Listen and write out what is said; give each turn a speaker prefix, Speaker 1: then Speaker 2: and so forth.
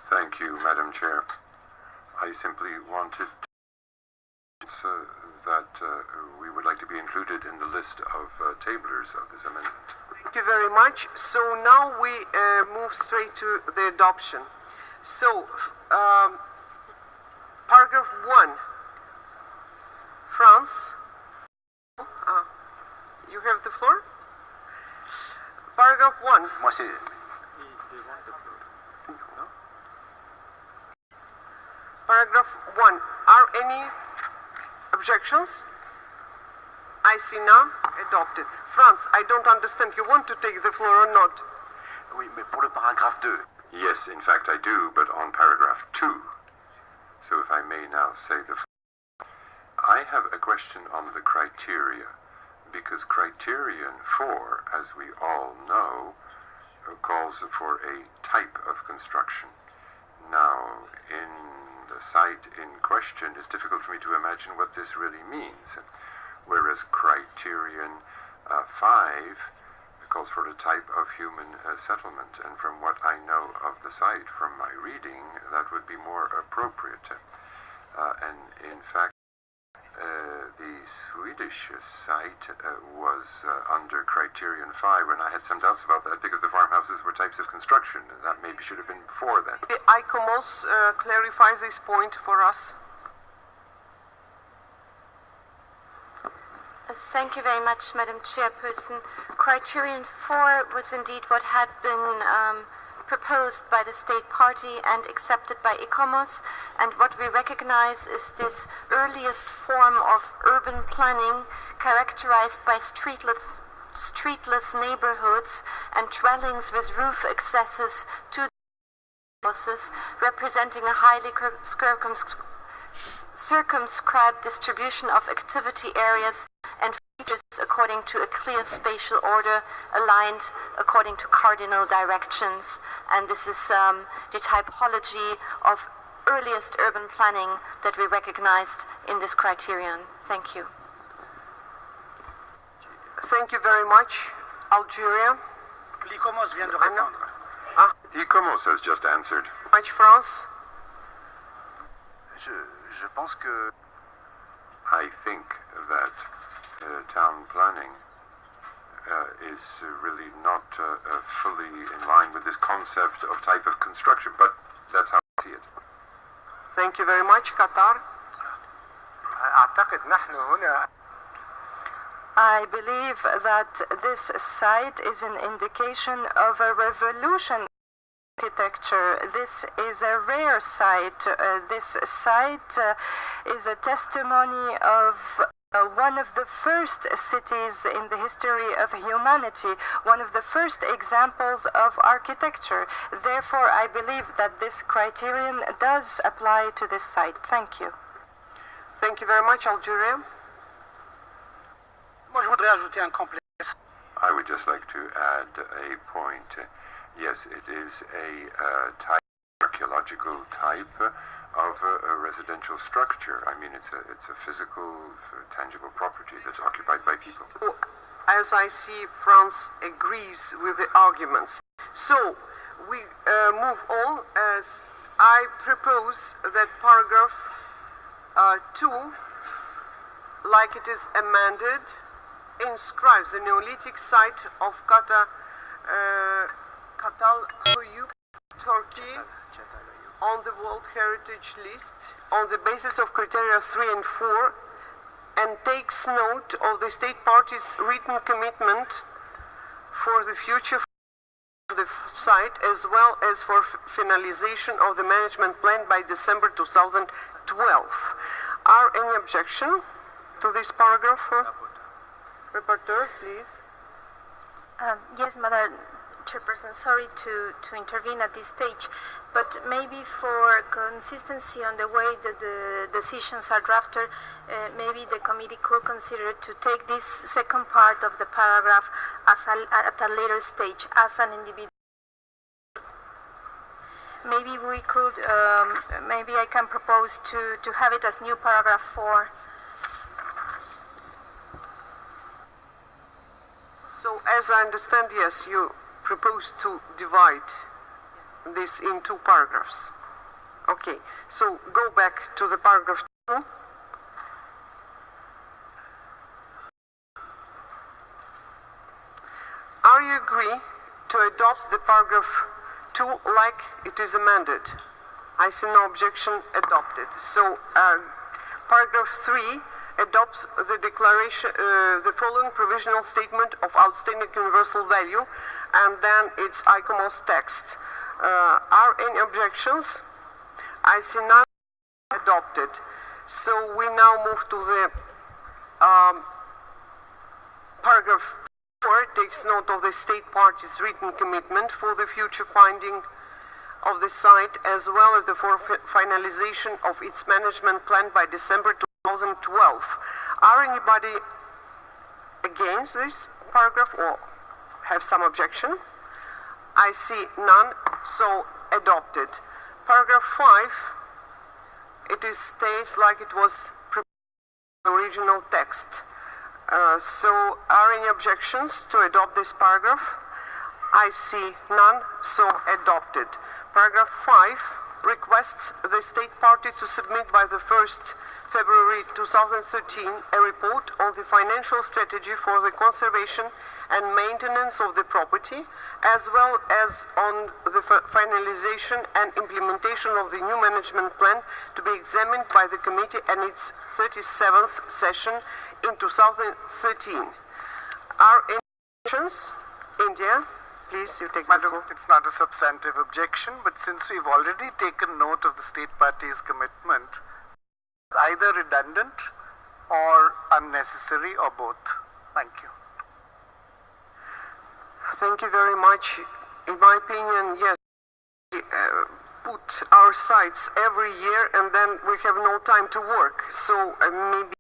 Speaker 1: Thank you, Madam Chair. I simply wanted that we would like to be included in the list of tablers of this amendment.
Speaker 2: Thank you very much. So now we move straight to the adoption. So, paragraph 1. France, you have the floor. Paragraph 1. Paragraph 1. Are any objections? I see none. Adopted. France, I don't understand. You want to take the floor or not?
Speaker 3: Oui, mais pour le paragraphe 2.
Speaker 1: Yes, in fact I do, but on paragraph 2. So if I may now say the floor. I have a question on the criteria, because criterion 4, as we all know, calls for a type of construction. Now, in the site in question, it's difficult for me to imagine what this really means. Whereas criterion 5 calls for a type of human settlement, and from what I know of the site, from my reading, that would be more appropriate. And in fact, the Swedish site was under criterion 5, and I had some doubts about that because the farmhouses were types of construction, and that maybe should have been before then.
Speaker 2: ICOMOS clarifies this point for us.
Speaker 4: Thank you very much, Madam Chairperson. Criterion 4 was indeed what had been proposed by the state party and accepted by ICOMOS, and what we recognize is this earliest form of urban planning characterized by streetless neighborhoods and dwellings with roof accesses to the houses, representing a highly circumscribed distribution of activity areas and features according to a clear spatial order aligned according to cardinal directions. And this is the typology of earliest urban planning that we recognized in this criterion. Thank you.
Speaker 2: Thank you very much. Algeria.
Speaker 3: L'ICOMOS vient de répondre.
Speaker 1: ICOMOS has just answered.
Speaker 2: Much France.
Speaker 3: Je pense que...
Speaker 1: I think that town planning is really not fully in line with this concept of type of construction, but that's how I see it.
Speaker 2: Thank you very much. Qatar.
Speaker 5: I believe that this site is an indication of a revolution in architecture. This is a rare site. This site is a testimony of one of the first cities in the history of humanity, one of the first examples of architecture. Therefore, I believe that this criterion does apply to this site. Thank you.
Speaker 2: Thank you very much, Algeria.
Speaker 3: Moi, je voudrais ajouter un complément.
Speaker 1: I would just like to add a point. Yes, it is a archaeological type of a residential structure. I mean, it's a physical, tangible property that's occupied by people.
Speaker 2: As I see, France agrees with the arguments. So we move on. As I propose that paragraph 2, like it is amended, inscribes the Neolithic site of Catalhoyuk, Turkey, on the World Heritage List on the basis of criteria 3 and 4, and takes note of the state party's written commitment for the future of the site, as well as for finalization of the management plan by December 2012. Are any objection to this paragraph? Rapporteur, please.
Speaker 6: Yes, Madam Chairperson, sorry to intervene at this stage, but maybe for consistency on the way that the decisions are drafted, maybe the committee could consider to take this second part of the paragraph as at a later stage as an individual. Maybe we could, maybe I can propose to have it as new paragraph 4.
Speaker 2: So, as I understand, yes, you propose to divide. this in 2 paragraphs. Okay, so go back to the paragraph 2. Are you agree to adopt the paragraph 2 like it is amended? I see no objection, adopted. So paragraph 3 adopts the declaration, the following provisional statement of outstanding universal value, and then it's ICOMOS text. Are any objections? I see none, adopted. So we now move to the paragraph 4, takes note of the state party's written commitment for the future funding of the site, as well as the finalization of its management plan by December 2012. Are anybody against this paragraph or have some objection? I see none, so adopted. Paragraph 5, it states like it was prepared in the original text. So are any objections to adopt this paragraph? I see none, so adopted. Paragraph 5 requests the state party to submit by the 1st February 2013 a report on the financial strategy for the conservation and maintenance of the property, as well as on the finalization and implementation of the new management plan to be examined by the committee and its 37th session in 2013. Are any objections? India, please, you take the
Speaker 7: Madam,
Speaker 2: floor.
Speaker 7: it's not a substantive objection, but since we've already taken note of the state party's commitment, either redundant or unnecessary or both. Thank you.
Speaker 2: Thank you very much. In my opinion, yes, we put our sites every year and then we have no time to work. So maybe